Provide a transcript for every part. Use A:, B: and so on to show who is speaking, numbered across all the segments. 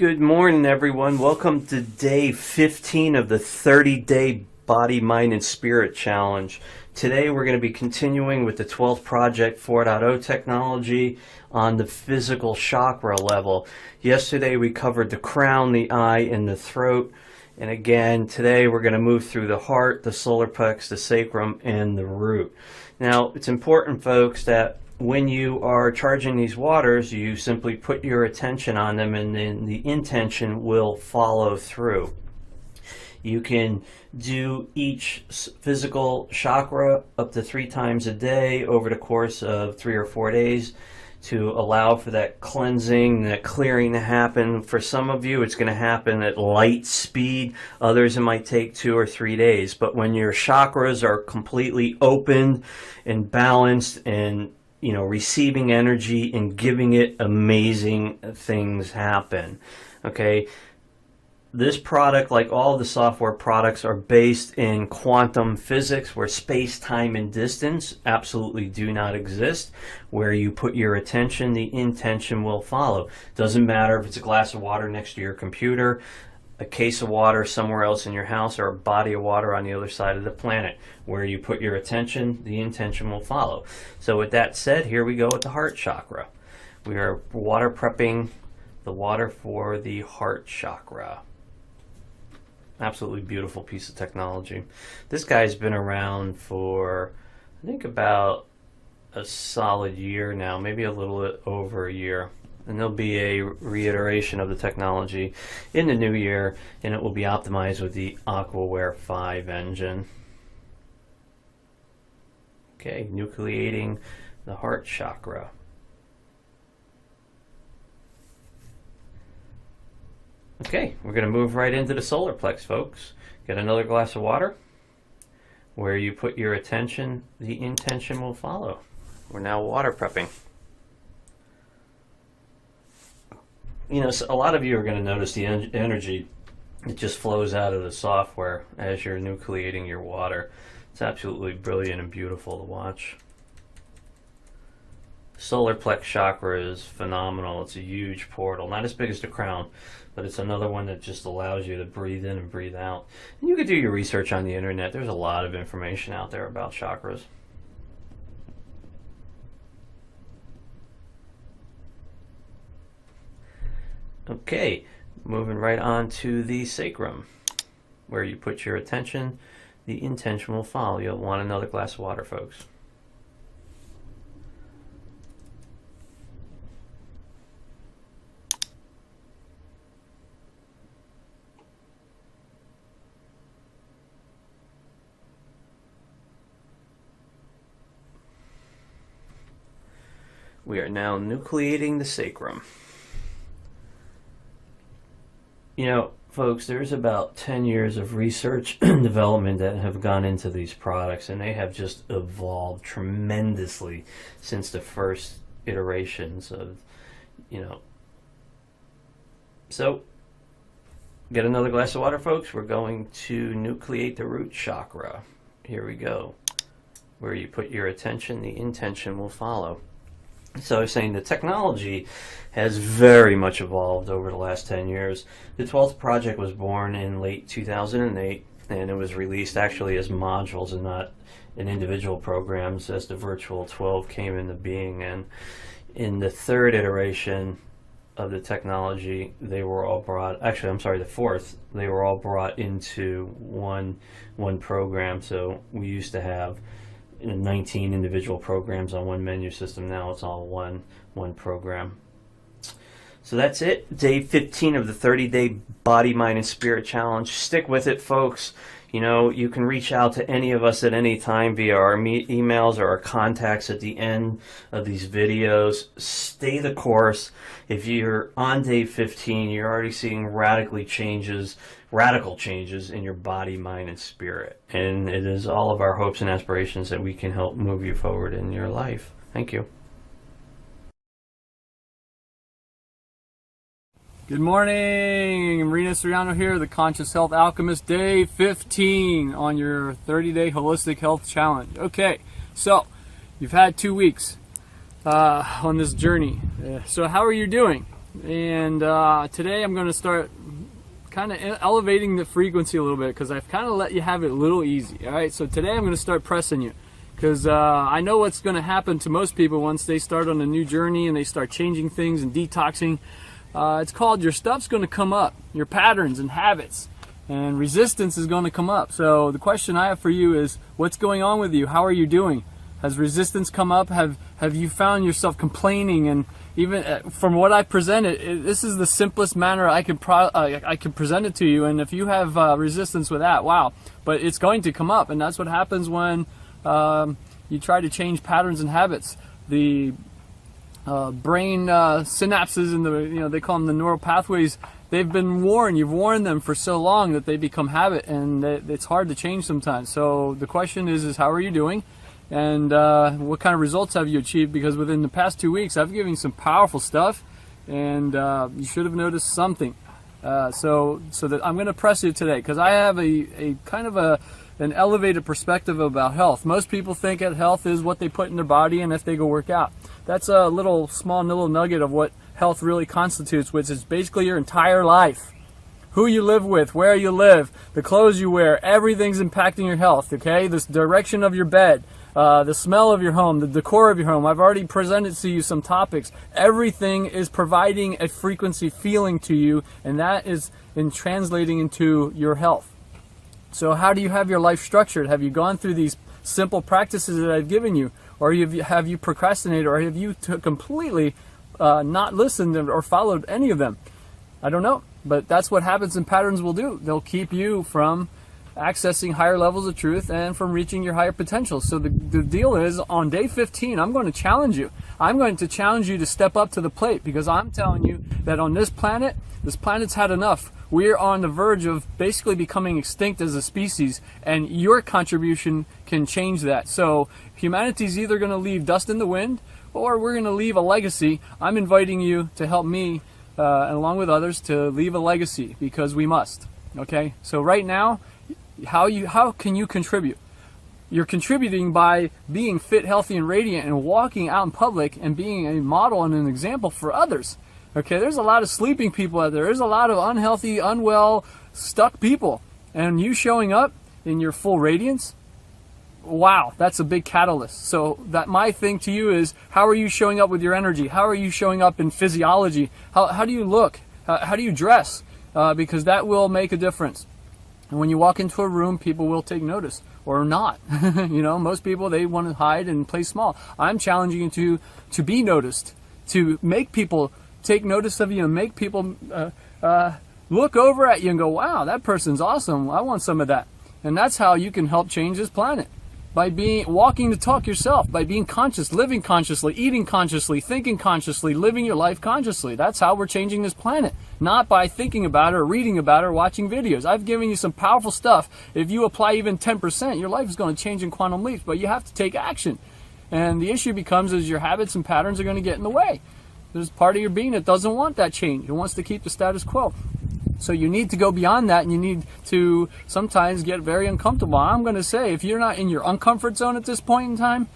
A: Good morning, everyone. Welcome to day 15 of the 30-day Body, Mind, and Spirit Challenge. Today we're going to be continuing with the 12th Project 4.0 technology on the physical chakra level. Yesterday we covered the crown, the eye, and the throat. And again, today we're going to move through the heart, the solar plex, the sacrum, and the root. Now, it's important, folks, that when you are charging these waters, you simply put your attention on them and then the intention will follow through. You can do each physical chakra up to 3 times a day over the course of 3 or 4 days to allow for that cleansing, that clearing to happen. For some of you, it's going to happen at light speed. Others, it might take 2 or 3 days. But when your chakras are completely opened and balanced and receiving energy and giving it, amazing things happen. Okay, this product, like all the software products, are based in quantum physics, where space, time, and distance absolutely do not exist. Where you put your attention, the intention will follow. Doesn't matter if it's a glass of water next to your computer, a case of water somewhere else in your house, or a body of water on the other side of the planet. Where you put your attention, the intention will follow. So with that said, here we go with the heart chakra. We are water prepping the water for the heart chakra. Absolutely beautiful piece of technology. This guy's been around for, I think, about a solid year now, maybe a little bit over a year. And there'll be a reiteration of the technology in the new year, and it will be optimized with the AquaWare 5 engine. Okay, nucleating the heart chakra. Okay, we're going to move right into the solar plex, folks. Get another glass of water. Where you put your attention, the intention will follow. We're now water prepping. So a lot of you are going to notice the energy that just flows out of the software as you're nucleating your water. It's absolutely brilliant and beautiful to watch. Solar plex chakra is phenomenal. It's a huge portal, not as big as the crown, but it's another one that just allows you to breathe in and breathe out. And you could do your research on the internet. There's a lot of information out there about chakras. Okay, moving right on to the sacrum, where you put your attention, the intention will follow. You'll want another glass of water, folks. We are now nucleating the sacrum. Folks, there's about 10 years of research and development that have gone into these products, and they have just evolved tremendously since the first iterations of, So, get another glass of water, folks. We're going to nucleate the root chakra. Here we go. Where you put your attention, the intention will follow. So I was saying the technology has very much evolved over the last 10 years. The 12th project was born in late 2008, and it was released actually as modules and not in individual programs as the virtual 12 came into being. And in the third iteration of the technology, they were all brought, actually I'm sorry, the fourth, they were all brought into one program. So we used to have 19 individual programs on one menu system. Now it's all one program. So that's it. Day 15 of the 30-day Body, Mind, and Spirit Challenge. Stick with it, folks. You can reach out to any of us at any time via our emails or our contacts at the end of these videos. Stay the course. If you're on day 15, you're already seeing radical changes in your body, mind, and spirit. And it is all of our hopes and aspirations that we can help move you forward in your life. Thank you.
B: Good morning, Marina Soriano here, the Conscious Health Alchemist, day 15 on your 30-day Holistic Health Challenge. Okay, so you've had 2 weeks on this journey. So how are you doing? And today I'm going to start kind of elevating the frequency a little bit, because I've kind of let you have it a little easy. All right, so today I'm going to start pressing you, because I know what's going to happen to most people once they start on a new journey and they start changing things and detoxing. It's called, your stuff's going to come up, your patterns and habits, and resistance is going to come up. So the question I have for you is, what's going on with you? How are you doing? Has resistance come up? Have you found yourself complaining? And even from what I presented, this is the simplest manner I could present it to you. And if you have resistance with that, wow! But it's going to come up, and that's what happens when you try to change patterns and habits. The brain synapses and they call them the neural pathways. They've been warned. You've warned them for so long that they become habit, and it's hard to change sometimes. So the question is how are you doing? And what kind of results have you achieved? Because within the past 2 weeks, I've given you some powerful stuff, and you should have noticed something. So that I'm going to press you today, because I have a kind of an elevated perspective about health. Most people think that health is what they put in their body and if they go work out. That's a small little nugget of what health really constitutes, which is basically your entire life. Who you live with, where you live, the clothes you wear, everything's impacting your health, okay? The direction of your bed, the smell of your home, the decor of your home. I've already presented to you some topics. Everything is providing a frequency feeling to you, and that is translating into your health. So how do you have your life structured? Have you gone through these simple practices that I've given you? Or have you procrastinated, or have you completely not listened or followed any of them? I don't know. But that's what habits and patterns will do. They'll keep you from accessing higher levels of truth and from reaching your higher potential. So the deal is, on day 15, I'm going to challenge you. I'm going to challenge you to step up to the plate, because I'm telling you that on this planet's had enough. We're on the verge of basically becoming extinct as a species, and your contribution can change that. So humanity's either going to leave dust in the wind, or we're going to leave a legacy. I'm inviting you to help me, and along with others, to leave a legacy, because we must. Okay? So right now, how can you contribute? You're contributing by being fit, healthy, and radiant, and walking out in public and being a model and an example for others. Okay? There's a lot of sleeping people out there. There's a lot of unhealthy, unwell, stuck people. And you showing up in your full radiance, wow, that's a big catalyst. So that my thing to you is, how are you showing up with your energy? How are you showing up in physiology? How do you look? How do you dress? Because that will make a difference. And when you walk into a room, people will take notice, or not. Most people, they want to hide and play small. I'm challenging you to be noticed, to make people take notice of you, and make people look over at you and go, wow, that person's awesome. I want some of that. And that's how you can help change this planet. By walking the talk yourself, by being conscious, living consciously, eating consciously, thinking consciously, living your life consciously. That's how we're changing this planet. Not by thinking about it or reading about it or watching videos. I've given you some powerful stuff. If you apply even 10%, your life is going to change in quantum leaps, but you have to take action. And the issue becomes is your habits and patterns are going to get in the way. There's part of your being that doesn't want that change. It wants to keep the status quo. So you need to go beyond that, and you need to sometimes get very uncomfortable. I'm going to say, if you're not in your uncomfort zone at this point in time,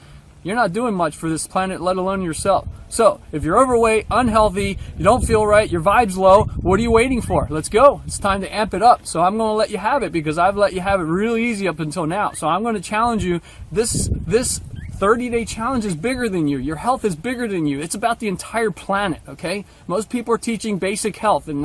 B: you're not doing much for this planet, let alone yourself. So if you're overweight, unhealthy, you don't feel right, your vibe's low, what are you waiting for? Let's go. It's time to amp it up. So I'm going to let you have it, because I've let you have it really easy up until now. So I'm going to challenge you. This 30-day challenge is bigger than you. Your health is bigger than you. It's about the entire planet, okay? Most people are teaching basic health, and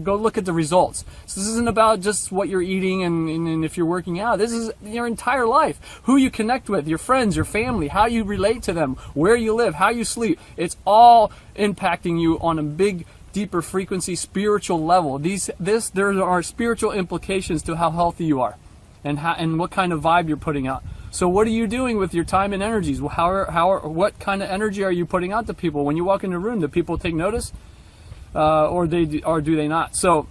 B: go look at the results. So this isn't about just what you're eating and if you're working out. This is your entire life. Who you connect with, your friends, your family, how you relate to them, where you live, how you sleep. It's all impacting you on a big, deeper frequency, spiritual level. There are spiritual implications to how healthy you are, and what kind of vibe you're putting out. So what are you doing with your time and energies? What kind of energy are you putting out to people? When you walk in a room, do people take notice? Or do they not? So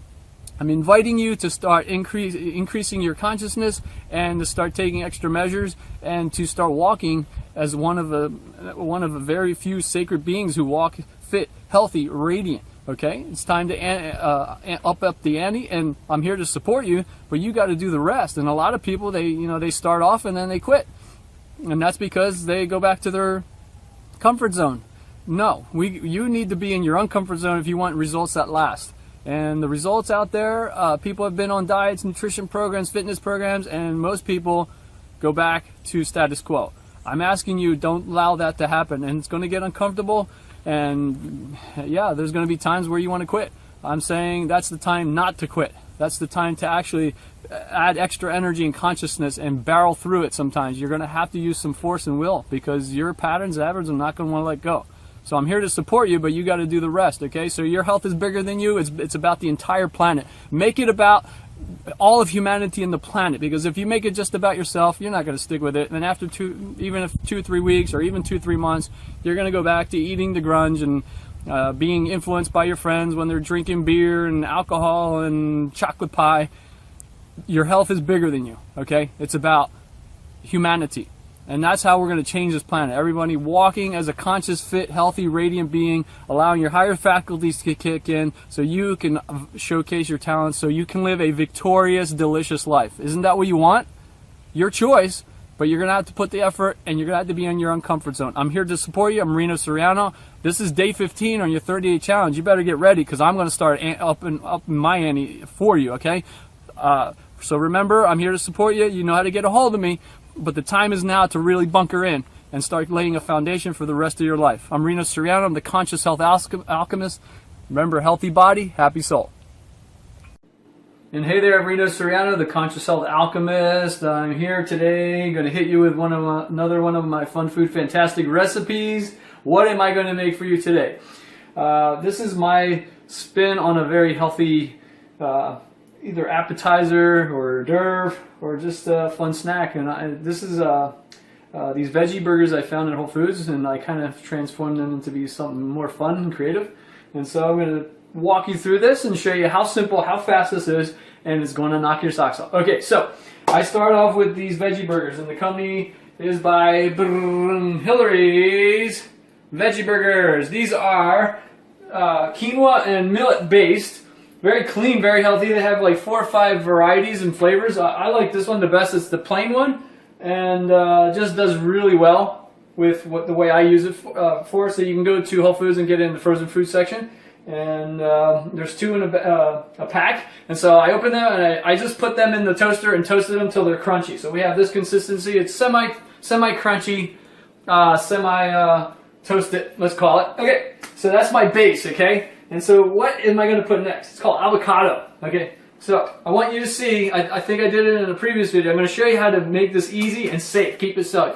B: I'm inviting you to start increasing your consciousness, and to start taking extra measures, and to start walking as one of the very few sacred beings who walk fit, healthy, radiant. Okay, it's time to up the ante, and I'm here to support you, but you got to do the rest. And a lot of people, they start off and then they quit, and that's because they go back to their comfort zone. No, you need to be in your uncomfort zone if you want results that last. And the results out there, people have been on diets, nutrition programs, fitness programs, and most people go back to status quo. I'm asking you, don't allow that to happen, and it's going to get uncomfortable, and yeah, there's going to be times where you want to quit. I'm saying that's the time not to quit. That's the time to actually add extra energy and consciousness and barrel through it sometimes. You're going to have to use some force and will because your patterns, habits are not going to want to let go. So I'm here to support you, but you got to do the rest, okay? So your health is bigger than you. It's about the entire planet. Make it about all of humanity and the planet, because if you make it just about yourself, you're not going to stick with it. And after even if 2-3 weeks or even 2-3 months, you're going to go back to eating the grunge and being influenced by your friends when they're drinking beer and alcohol and chocolate pie. Your health is bigger than you, okay? It's about humanity. And that's how we're going to change this planet. Everybody walking as a conscious, fit, healthy, radiant being, allowing your higher faculties to kick in so you can showcase your talents, so you can live a victorious, delicious life. Isn't that what you want? Your choice, but you're going to have to put the effort and you're going to have to be in your uncomfort zone. I'm here to support you. I'm Reno Soriano. This is day 15 on your 30-day challenge. You better get ready because I'm going to start up my ante for you, okay? So remember, I'm here to support you. You know how to get a hold of me. But the time is now to really bunker in and start laying a foundation for the rest of your life. I'm Reno Soriano. I'm the Conscious Health Alchemist. Remember, healthy body, happy soul. And hey there, I'm Reno Soriano, the Conscious Health Alchemist. I'm here today, going to hit you with another one of my Fun Food Fantastic recipes. What am I going to make for you today? This is my spin on a very healthy either appetizer or hors d'oeuvre or just a fun snack. And this is these veggie burgers I found at Whole Foods, and I kind of transformed them into be something more fun and creative. And so I'm going to walk you through this and show you how simple, how fast this is, and it's going to knock your socks off. Okay, so I start off with these veggie burgers, and the company is by Hillary's Veggie Burgers. These are quinoa and millet based. Very clean, very healthy. They have like 4 or 5 varieties and flavors. I like this one the best. It's the plain one, and just does really well with the way I use it for. So you can go to Whole Foods and get it in the frozen food section. And there's 2 in a pack. And so I open them and I just put them in the toaster and toasted them until they're crunchy. So we have this consistency. It's semi crunchy, semi toasted. Let's call it. Okay. So that's my base. Okay. And so what am I going to put next? It's called avocado, okay? So I want you to see, I think I did it in a previous video. I'm going to show you how to make this easy and safe. Keep it safe.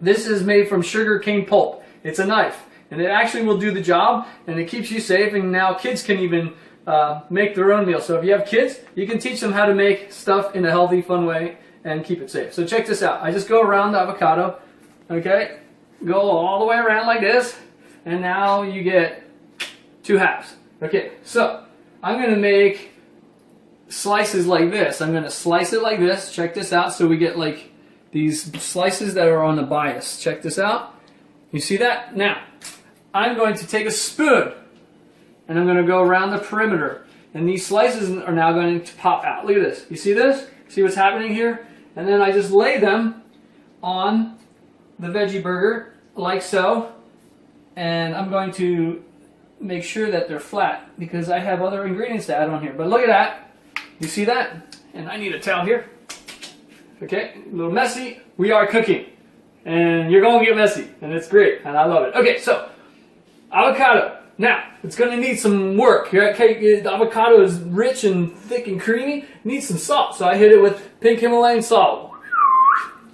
B: This is made from sugar cane pulp. It's a knife, and it actually will do the job, and it keeps you safe, and now kids can even make their own meal. So if you have kids, you can teach them how to make stuff in a healthy, fun way and keep it safe. So check this out. I just go around the avocado, okay? Go all the way around like this, and now you get 2 halves. Okay, so I'm going to make slices like this. I'm going to slice it like this. Check this out. So we get like these slices that are on the bias. Check this out. You see that? Now, I'm going to take a spoon and I'm going to go around the perimeter. And these slices are now going to pop out. Look at this. You see this? See what's happening here? And then I just lay them on the veggie burger like so. And I'm going to make sure that they're flat because I have other ingredients to add on here. But look at that. You see that? And I need a towel here. Okay, a little messy. We are cooking. And you're going to get messy. And it's great. And I love it. Okay, so avocado. Now, it's going to need some work. Okay, the avocado is rich and thick and creamy. It needs some salt. So I hit it with pink Himalayan salt.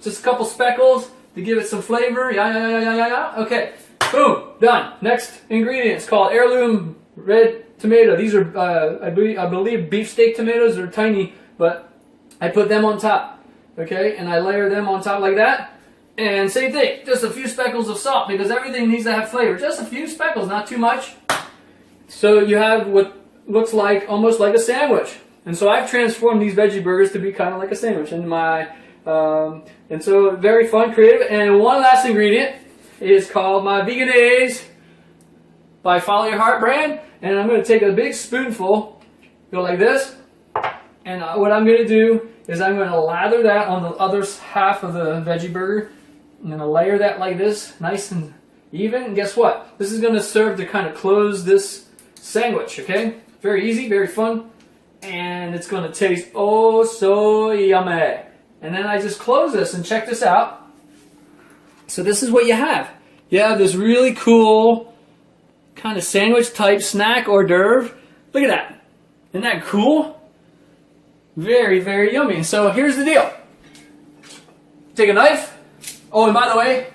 B: Just a couple speckles to give it some flavor. Yeah. Okay. Boom, done. Next ingredient is called heirloom red tomato. These are, I believe, beefsteak tomatoes. They're tiny, but I put them on top. Okay, and I layer them on top like that. And same thing, just a few speckles of salt because everything needs to have flavor. Just a few speckles, not too much. So you have what looks like almost like a sandwich. And so I've transformed these veggie burgers to be kind of like a sandwich. And so very fun, creative. And one last ingredient is called my Veganese by Follow Your Heart brand. And I'm going to take a big spoonful, go like this. And what I'm going to do is I'm going to lather that on the other half of the veggie burger. I'm going to layer that like this, nice and even. And guess what? This is going to serve to kind of close this sandwich, okay? Very easy, very fun. And it's going to taste oh so yummy. And then I just close this and check this out. So this is what you have. You have this really cool kind of sandwich type snack hors d'oeuvre. Look at that. Isn't that cool? Very, very yummy. So here's the deal. Take a knife. Oh, and by the way,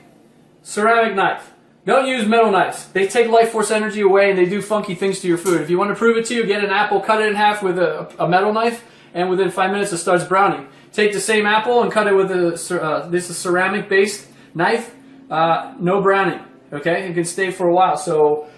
B: ceramic knife. Don't use metal knives. They take life force energy away and they do funky things to your food. If you want to prove it to you, get an apple, cut it in half with a metal knife, and within 5 minutes it starts browning. Take the same apple and cut it with this is ceramic-based knife. No browning. Okay, it can stay for a while. So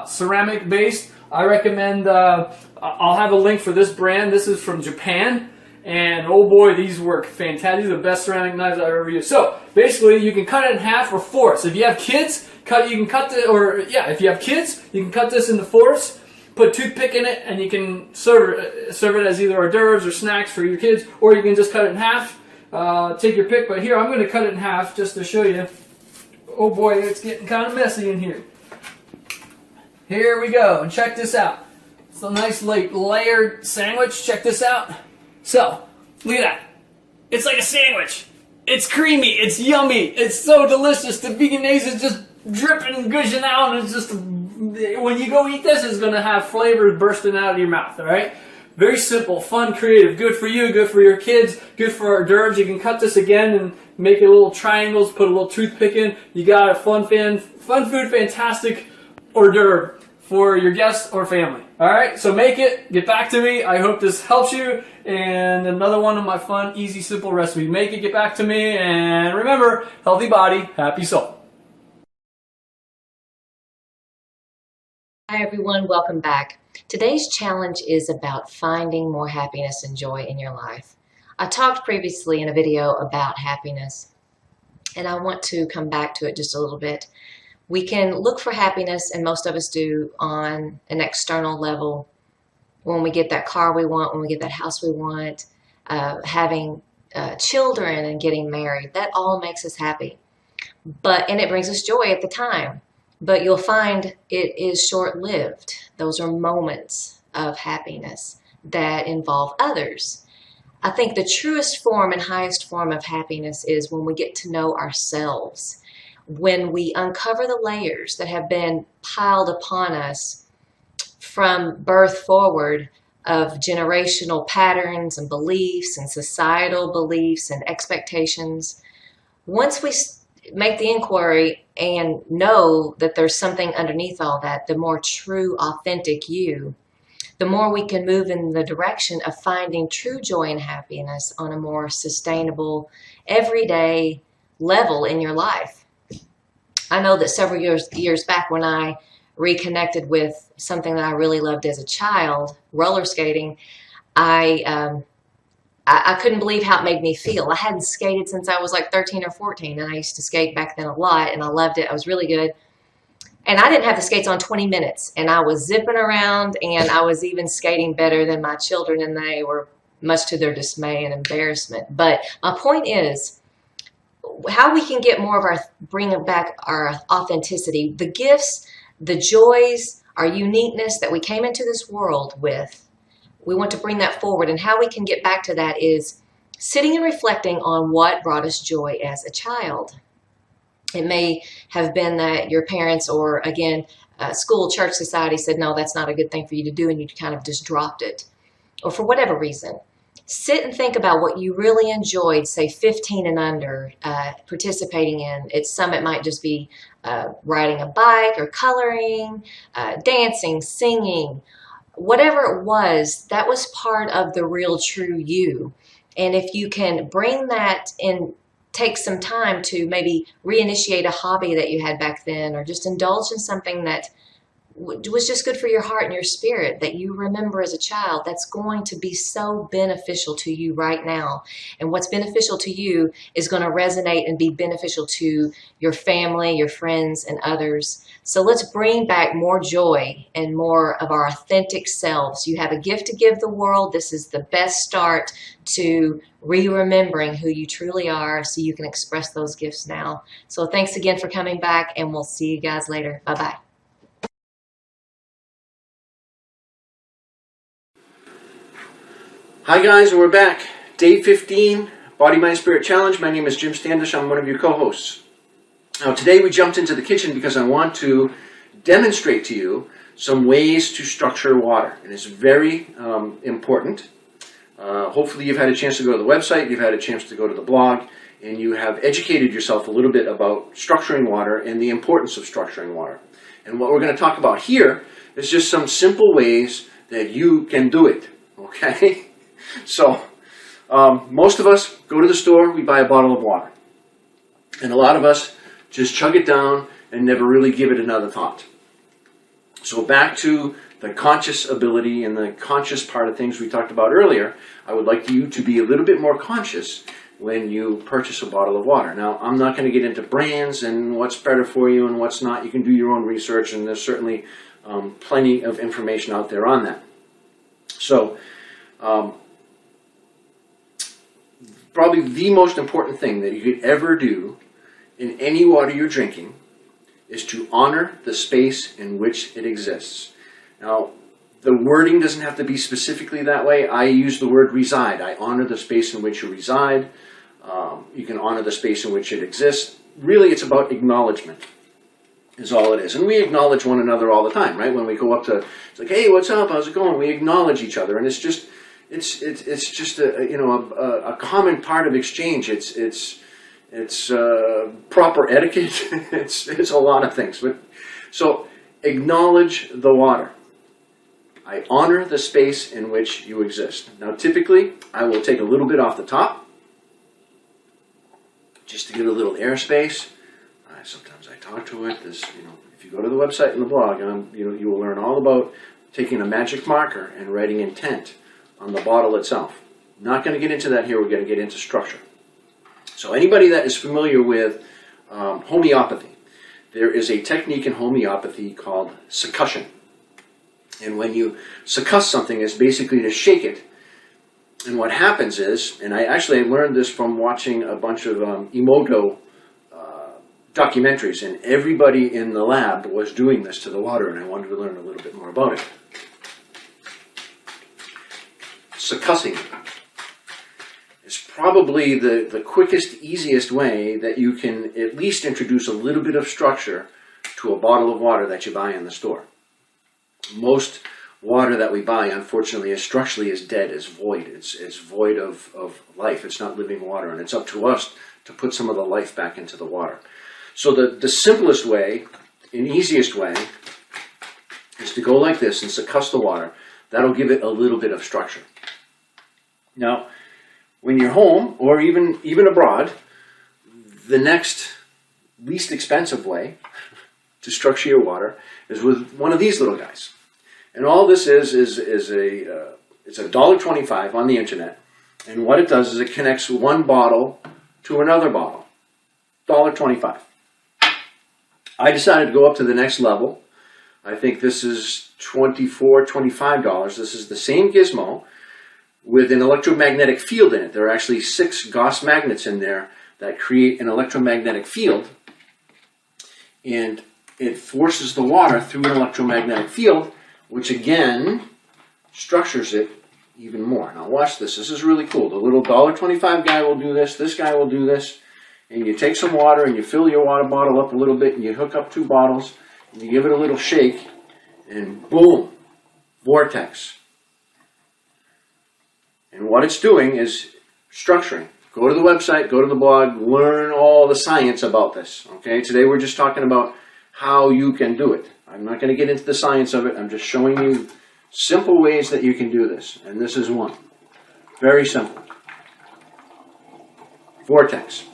B: ceramic-based. I recommend. I'll have a link for this brand. This is from Japan. And oh boy, these work fantastic. These are the best ceramic knives I've ever used. So basically, you can cut it in half or fourths. If you have kids, you can cut if you have kids, you can cut this into fourths. Put a toothpick in it, and you can serve it as either hors d'oeuvres or snacks for your kids, or you can just cut it in half. Take your pick. But here, I'm going to cut it in half just to show you. Oh boy, it's getting kind of messy in here. Here we go, and check this out. It's a nice layered sandwich. Check this out. So, look at that. It's like a sandwich. It's creamy. It's yummy. It's so delicious. The veganese is just dripping and gushing out. And it's just, when you go eat this, it's going to have flavors bursting out of your mouth, all right? Very simple, fun, creative. Good for you, good for your kids, good for hors d'oeuvres. You can cut this again and make it little triangles, put a little toothpick in. You got a fun food, fantastic hors d'oeuvre for your guests or family. All right, so make it, get back to me. I hope this helps you. And another one of my fun, easy, simple recipes. Make it, get back to me, and remember, healthy body, happy soul.
C: Hi everyone, welcome back. Today's challenge is about finding more happiness and joy in your life. I talked previously in a video about happiness, and I want to come back to it just a little bit. We can look for happiness, and most of us do, on an external level. When we get that car we want, when we get that house we want, having children and getting married, that all makes us happy. And it brings us joy at the time. But you'll find it is short-lived. Those are moments of happiness that involve others. I think the truest form and highest form of happiness is when we get to know ourselves. When we uncover the layers that have been piled upon us from birth forward of generational patterns and beliefs and societal beliefs and expectations. Once we make the inquiry and know that there's something underneath all that, the more true, authentic you, the more we can move in the direction of finding true joy and happiness on a more sustainable, everyday level in your life. I know that several years back, when I reconnected with something that I really loved as a child, roller skating, I couldn't believe how it made me feel. I hadn't skated since I was like 13 or 14, and I used to skate back then a lot, and I loved it. I was really good. And I didn't have the skates on 20 minutes, and I was zipping around, and I was even skating better than my children, and they were much to their dismay and embarrassment. But my point is, how we can get more of bring back our authenticity, the gifts, the joys, our uniqueness that we came into this world with. We want to bring that forward, and how we can get back to that is sitting and reflecting on what brought us joy as a child. It may have been that your parents or, again, school, church, society said, no, that's not a good thing for you to do, and you kind of just dropped it. Or for whatever reason. Sit and think about what you really enjoyed, say 15 and under, participating in. Some it might just be riding a bike or coloring, dancing, singing. Whatever it was, that was part of the real true you. And if you can bring that in, take some time to maybe reinitiate a hobby that you had back then, or just indulge in something that was just good for your heart and your spirit that you remember as a child, that's going to be so beneficial to you right now. And what's beneficial to you is going to resonate and be beneficial to your family, your friends, and others. So let's bring back more joy and more of our authentic selves. You have a gift to give the world. This is the best start to re-remembering who you truly are so you can express those gifts now. So thanks again for coming back, and we'll see you guys later. Bye-bye.
D: Hi guys, and we're back. Day 15, Body, Mind, Spirit Challenge. My name is Jim Standish. I'm one of your co-hosts. Now today we jumped into the kitchen because I want to demonstrate to you some ways to structure water. And it's very important. Hopefully you've had a chance to go to the website, you've had a chance to go to the blog, and you have educated yourself a little bit about structuring water and the importance of structuring water. And what we're going to talk about here is just some simple ways that you can do it. Okay? So, most of us go to the store, we buy a bottle of water. And a lot of us just chug it down and never really give it another thought. So back to the conscious ability and the conscious part of things we talked about earlier, I would like you to be a little bit more conscious when you purchase a bottle of water. Now, I'm not going to get into brands and what's better for you and what's not. You can do your own research, and there's certainly plenty of information out there on that. So, probably the most important thing that you could ever do in any water you're drinking is to honor the space in which it exists. Now, the wording doesn't have to be specifically that way. I use the word reside. I honor the space in which you reside. You can honor the space in which it exists. Really, it's about acknowledgement is all it is. And we acknowledge one another all the time, right? When we go up to, it's like, hey, what's up? How's it going? We acknowledge each other. And it's just, it's just a common part of exchange. It's proper etiquette. it's a lot of things. But so acknowledge the water. I honor the space in which you exist. Now, typically, I will take a little bit off the top, just to get a little airspace. Sometimes I talk to it. If you go to the website and the blog, you will learn all about taking a magic marker and writing intent on the bottle itself. Not going to get into that here. We're going to get into structure. So anybody that is familiar with homeopathy, there is a technique in homeopathy called succussion. And when you succuss something, it's basically to shake it. And what happens is, and I learned this from watching a bunch of Emoto documentaries, and everybody in the lab was doing this to the water, and I wanted to learn a little bit more about it. Succussing is probably the quickest, easiest way that you can at least introduce a little bit of structure to a bottle of water that you buy in the store. Most water that we buy, unfortunately, is structurally is dead, is void. It's void of life. It's not living water, and it's up to us to put some of the life back into the water. So the simplest way and easiest way is to go like this and succuss the water. That'll give it a little bit of structure. Now, when you're home or even abroad, the next least expensive way to structure your water is with one of these little guys. And all this is it's $1.25 on the internet. And what it does is it connects one bottle to another bottle. $1.25. I decided to go up to the next level. I think this is $24, $25. This is the same gizmo with an electromagnetic field in it. There are actually 6 Gauss magnets in there that create an electromagnetic field. And it forces the water through an electromagnetic field, which again structures it even more. Now watch this. This is really cool. The little $1.25 guy will do this. This guy will do this. And you take some water and you fill your water bottle up a little bit and you hook up 2 bottles and you give it a little shake and boom, vortex. And what it's doing is structuring. Go to the website, go to the blog, learn all the science about this. Okay, today we're just talking about how you can do it. I'm not going to get into the science of it. I'm just showing you simple ways that you can do this. And this is one. Very simple. Vortex.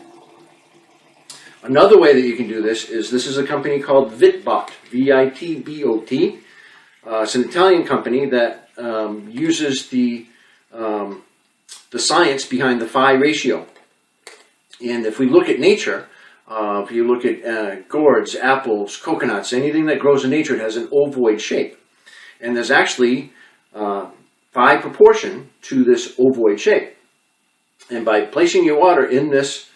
D: Another way that you can do this is a company called Vitbot, V-I-T-B-O-T. It's an Italian company that uses the science behind the phi ratio. And if we look at nature, if you look at gourds, apples, coconuts, anything that grows in nature, it has an ovoid shape. And there's actually phi proportion to this ovoid shape. And by placing your water in this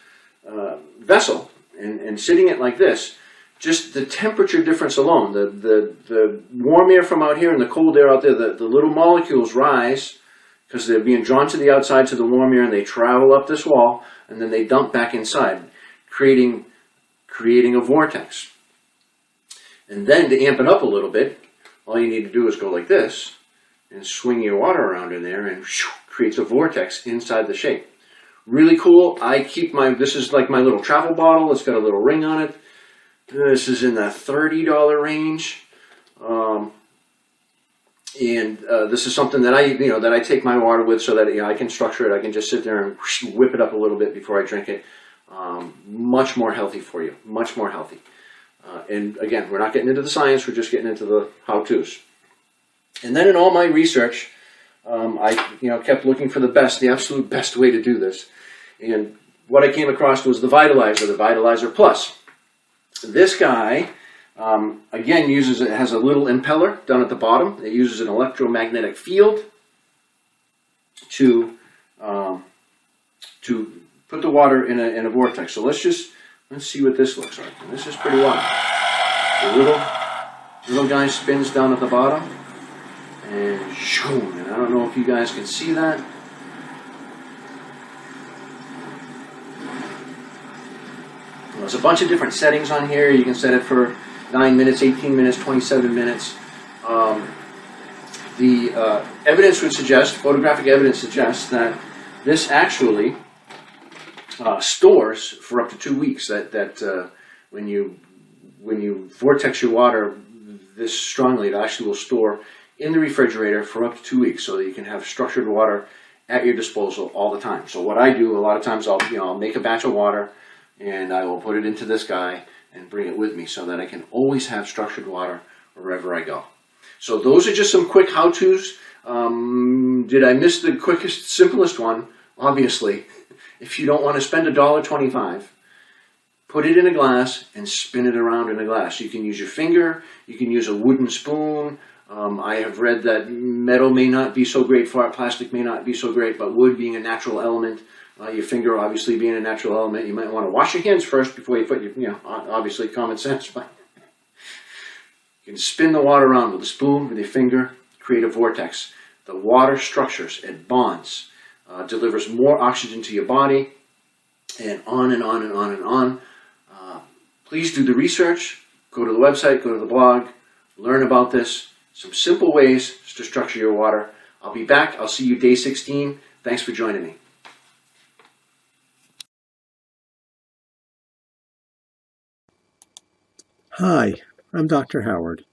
D: vessel and sitting it like this, just the temperature difference alone, the warm air from out here and the cold air out there, the little molecules rise because they're being drawn to the outside to the warm air, and they travel up this wall, and then they dump back inside, creating a vortex. And then to amp it up a little bit, all you need to do is go like this and swing your water around in there, and creates a vortex inside the shape. Really cool. I keep this is like my little travel bottle. It's got a little ring on it. This is in the $30 range. This is something that I take my water with, so that I can structure it. I can just sit there and whip it up a little bit before I drink it. Much more healthy for you. Much more healthy. And again, we're not getting into the science. We're just getting into the how-tos. And then in all my research, I kept looking for the absolute best way to do this. And what I came across was the Vitalizer Plus. This guy, again, has a little impeller down at the bottom. It uses an electromagnetic field to put the water in a vortex. So let's see what this looks like. And this is pretty wild. The little guy spins down at the bottom, and shoom. And I don't know if you guys can see that. There's a bunch of different settings on here. You can set it for 9 minutes, 18 minutes, 27 minutes. The evidence would suggest, photographic evidence suggests that this actually stores for up to 2 weeks. That when you vortex your water this strongly, it actually will store in the refrigerator for up to 2 weeks, so that you can have structured water at your disposal all the time. So what I do a lot of times, I'll make a batch of water, and I will put it into this guy and bring it with me, so that I can always have structured water wherever I go. So those are just some quick how-tos. Did I miss the quickest, simplest one? Obviously, if you don't want to spend $1.25, put it in a glass and spin it around in a glass. You can use your finger, you can use a wooden spoon. I have read that metal may not be so great for it, plastic may not be so great, but wood being a natural element, your finger obviously being a natural element, you might want to wash your hands first before you put your, obviously common sense, but you can spin the water around with a spoon, with your finger, create a vortex. The water structures, it bonds, delivers more oxygen to your body, and on and on and on and on. Please do the research, go to the website, go to the blog, learn about this. Some simple ways to structure your water. I'll be back. I'll see you day 16. Thanks for joining me.
E: Hi, I'm Dr. Howard.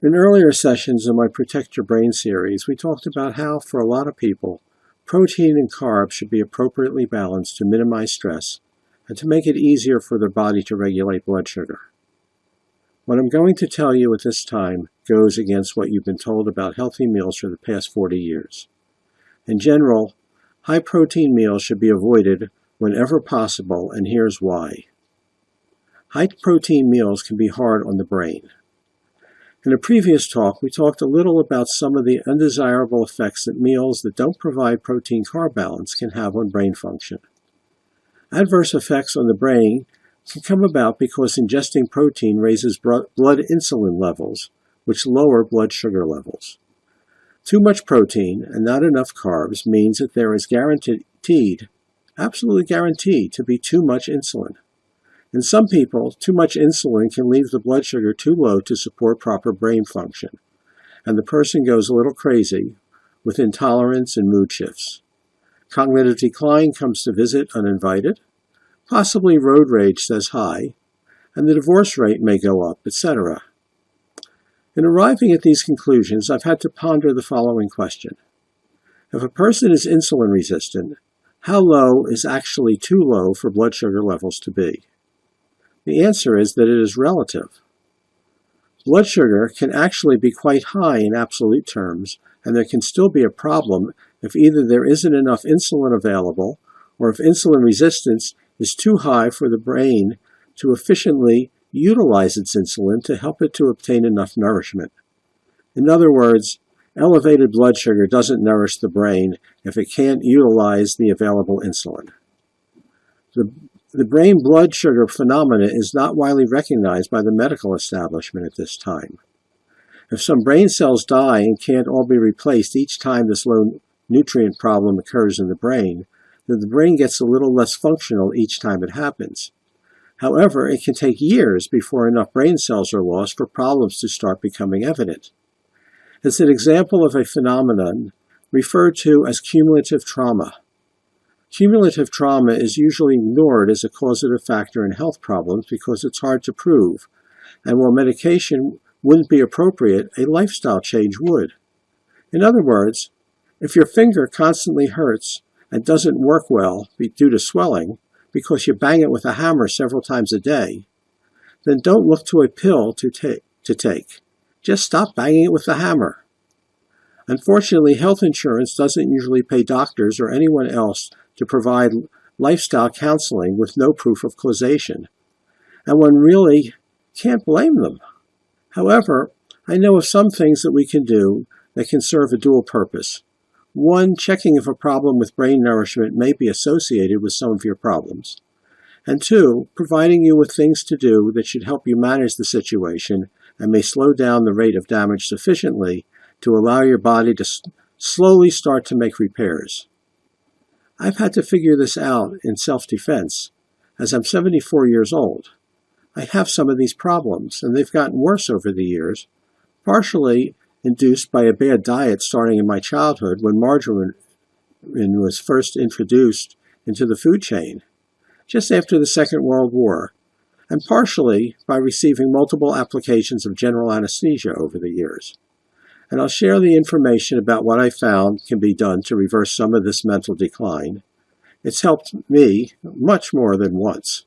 E: In earlier sessions in my Protect Your Brain series, we talked about how, for a lot of people, protein and carbs should be appropriately balanced to minimize stress and to make it easier for their body to regulate blood sugar. What I'm going to tell you at this time goes against what you've been told about healthy meals for the past 40 years. In general, high-protein meals should be avoided whenever possible, and here's why. High-protein meals can be hard on the brain. In a previous talk, we talked a little about some of the undesirable effects that meals that don't provide protein-carb balance can have on brain function. Adverse effects on the brain can come about because ingesting protein raises blood insulin levels, which lower blood sugar levels. Too much protein and not enough carbs means that there is absolutely guaranteed, to be too much insulin. In some people, too much insulin can leave the blood sugar too low to support proper brain function, and the person goes a little crazy with intolerance and mood shifts. Cognitive decline comes to visit uninvited, possibly road rage says hi, and the divorce rate may go up, etc. In arriving at these conclusions, I've had to ponder the following question. If a person is insulin resistant, how low is actually too low for blood sugar levels to be? The answer is that it is relative. Blood sugar can actually be quite high in absolute terms, and there can still be a problem if either there isn't enough insulin available or if insulin resistance is too high for the brain to efficiently utilize its insulin to help it to obtain enough nourishment. In other words, elevated blood sugar doesn't nourish the brain if it can't utilize the available insulin. The brain blood sugar phenomena is not widely recognized by the medical establishment at this time. If some brain cells die and can't all be replaced each time this low nutrient problem occurs in the brain, then the brain gets a little less functional each time it happens. However, it can take years before enough brain cells are lost for problems to start becoming evident. It's an example of a phenomenon referred to as cumulative trauma. Cumulative trauma is usually ignored as a causative factor in health problems because it's hard to prove, and while medication wouldn't be appropriate, a lifestyle change would. In other words, if your finger constantly hurts and doesn't work well due to swelling because you bang it with a hammer several times a day, then don't look to a pill to take. Just stop banging it with the hammer. Unfortunately, health insurance doesn't usually pay doctors or anyone else to provide lifestyle counseling with no proof of causation, and one really can't blame them. However, I know of some things that we can do that can serve a dual purpose. One, checking if a problem with brain nourishment may be associated with some of your problems. And two, providing you with things to do that should help you manage the situation and may slow down the rate of damage sufficiently to allow your body to slowly start to make repairs. I've had to figure this out in self-defense, as I'm 74 years old. I have some of these problems, and they've gotten worse over the years, partially induced by a bad diet starting in my childhood when margarine was first introduced into the food chain, just after the Second World War, and partially by receiving multiple applications of general anesthesia over the years. And I'll share the information about what I found can be done to reverse some of this mental decline. It's helped me much more than once.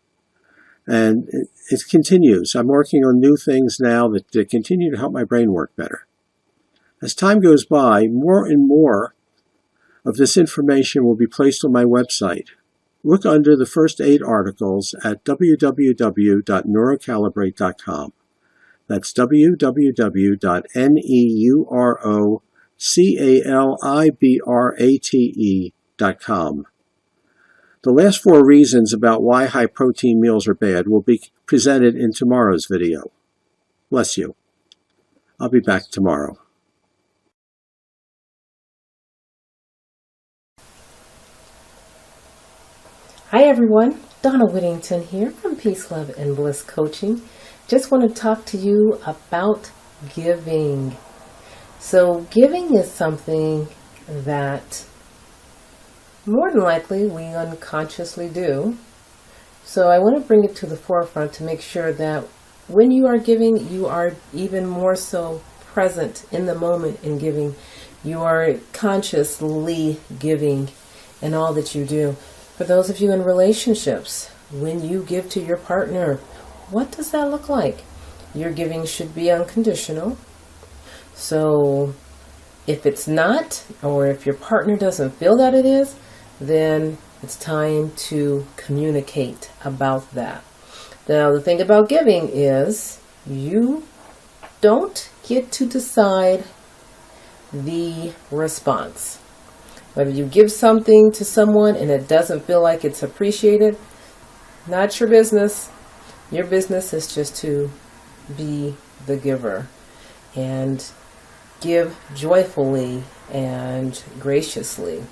E: And it continues. I'm working on new things now that continue to help my brain work better. As time goes by, more and more of this information will be placed on my website. Look under the first 8 articles at www.neurocalibrate.com. That's www.neurocalibrate.com. The last 4 reasons about why high-protein meals are bad will be presented in tomorrow's video. Bless you. I'll be back tomorrow.
F: Hi everyone, Donna Whittington here from Peace, Love, and Bliss Coaching. Just want to talk to you about giving. So giving is something that more than likely we unconsciously do. So I want to bring it to the forefront to make sure that when you are giving, you are even more so present in the moment in giving. You are consciously giving in all that you do. For those of you in relationships, when you give to your partner, what does that look like? Your giving should be unconditional. So if it's not, or if your partner doesn't feel that it is, then it's time to communicate about that. Now, the thing about giving is you don't get to decide the response. Whether you give something to someone and it doesn't feel like it's appreciated, not your business. Your business is just to be the giver and give joyfully and graciously.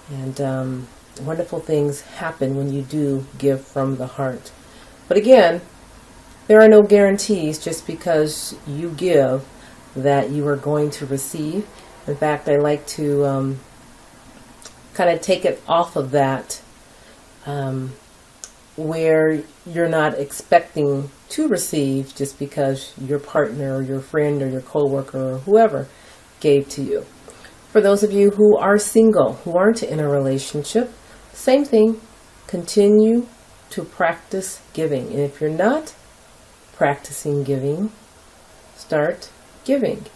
F: And wonderful things happen when you do give from the heart. But again, there are no guarantees just because you give that you are going to receive. In fact, I like to kind of take it off of that where you're not expecting to receive just because your partner or your friend or your coworker or whoever gave to you. For those of you who are single, who aren't in a relationship, same thing. Continue to practice giving. And if you're not practicing giving, start giving.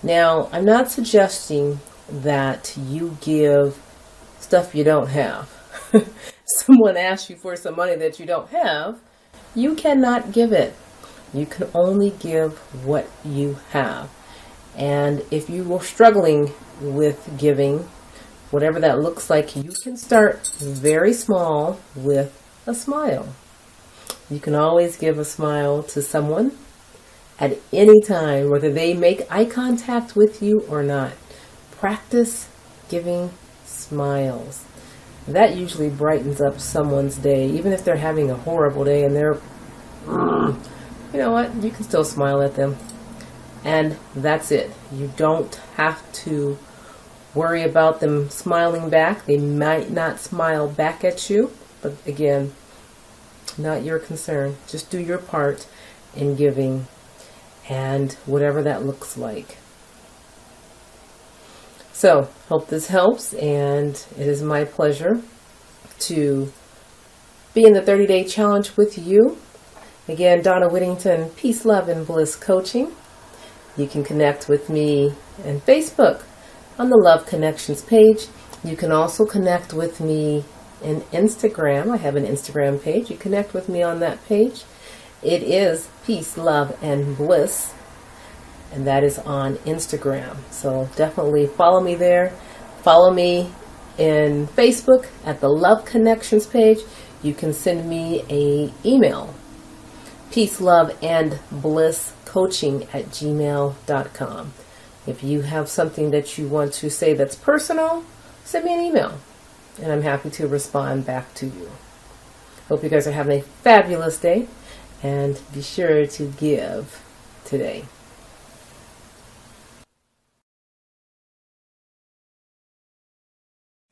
F: Now, I'm not suggesting that you give stuff you don't have. Someone asks you for some money that you don't have, you cannot give it. You can only give what you have. And if you were struggling with giving, whatever that looks like, you can start very small with a smile. You can always give a smile to someone at any time, whether they make eye contact with you or not. Practice giving smiles. That usually brightens up someone's day, even if they're having a horrible day and they're, you know what, you can still smile at them. And that's it. You don't have to worry about them smiling back. They might not smile back at you, but again, not your concern. Just do your part in giving, and whatever that looks like. So, hope this helps, and it is my pleasure to be in the 30-day challenge with you. Again, Donna Whittington, Peace, Love, and Bliss Coaching. You can connect with me on Facebook on the Love Connections page. You can also connect with me in Instagram. I have an Instagram page. You connect with me on that page. It is Peace, Love, and Bliss, and that is on Instagram. So definitely follow me there. Follow me in Facebook at the Love Connections page. You can send me an email, peace, love, and bliss coaching at gmail.com. If you have something that you want to say that's personal, send me an email, and I'm happy to respond back to you. Hope you guys are having a fabulous day, and be sure to give today.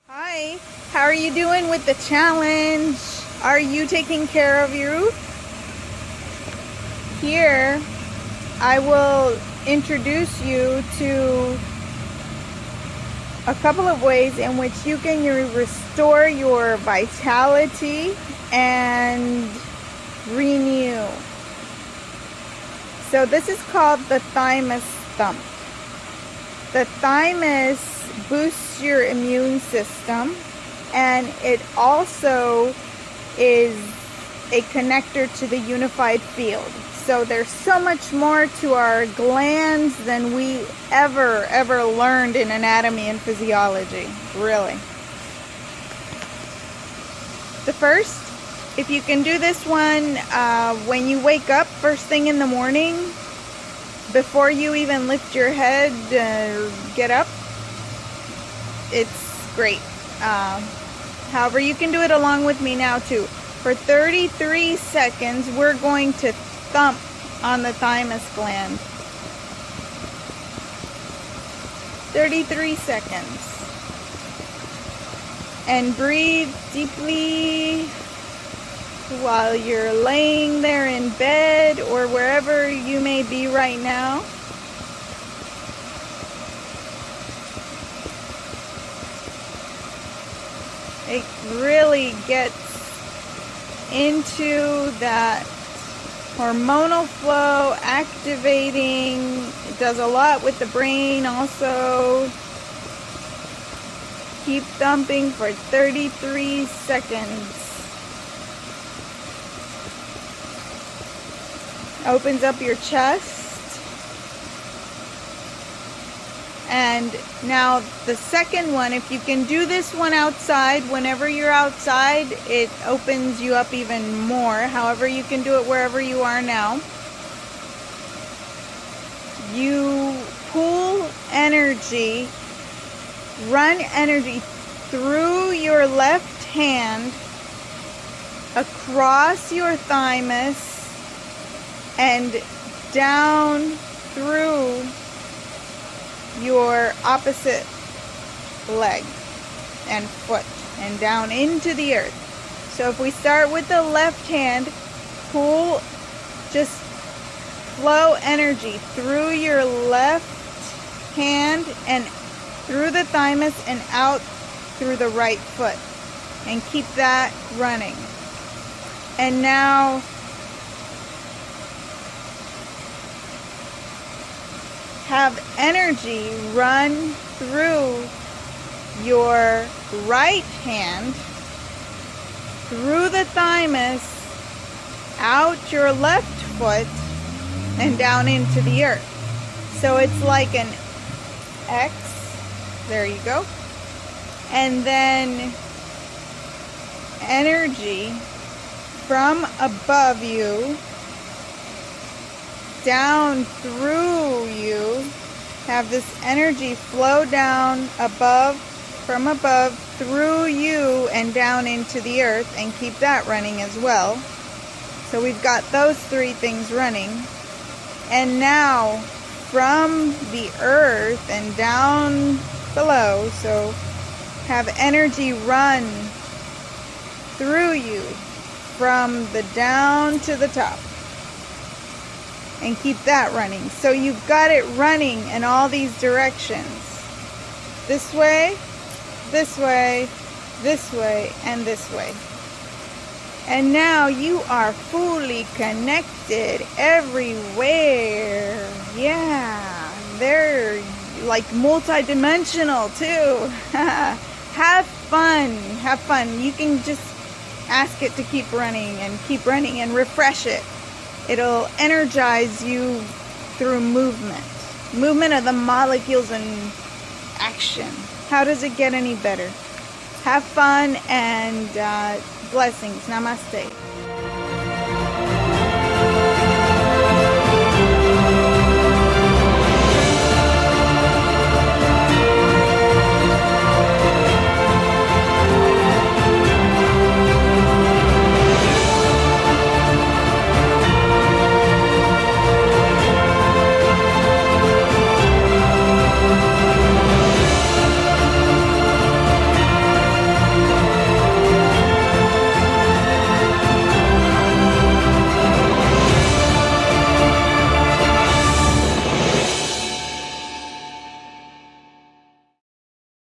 G: Hi, how are you doing with the challenge? Are you taking care of your roof? Here, I will introduce you to a couple of ways in which you can restore your vitality and renew. So this is called the thymus thump. The thymus boosts your immune system, and it also is a connector to the unified field. So there's so much more to our glands than we ever learned in anatomy and physiology, really. The first, if you can do this one when you wake up first thing in the morning, before you even lift your head or get up, it's great. However, you can do it along with me now too. For 33 seconds, we're going to thump on the thymus gland. 33 seconds. And breathe deeply while you're laying there in bed or wherever you may be right now. It really gets into that hormonal flow, activating. It does a lot with the brain also. Keep thumping for 33 seconds. Opens up your chest. And now the second one, if you can do this one outside, whenever you're outside, it opens you up even more. However, you can do it wherever you are now. You pull energy, run energy through your left hand, across your thymus, and down through your opposite leg and foot and down into the earth. So if we start with the left hand, pull, just flow energy through your left hand and through the thymus and out through the right foot, and keep that running. And now have energy run through your right hand, through the thymus, out your left foot, and down into the earth. So it's like an X. There you go. And then energy from above you, down through you, have this energy flow down above, from above, through you, and down into the earth, and keep that running as well. So we've got those three things running. And now from the earth and down below, so have energy run through you from the down to the top, and keep that running. So you've got it running in all these directions. This way, this way, this way, and this way. And now you are fully connected everywhere. Yeah, they're like multi-dimensional too. Have fun. Have fun. You can just ask it to keep running and refresh it. It'll energize you through movement. Movement of the molecules in action. How does it get any better? Have fun and blessings. Namaste.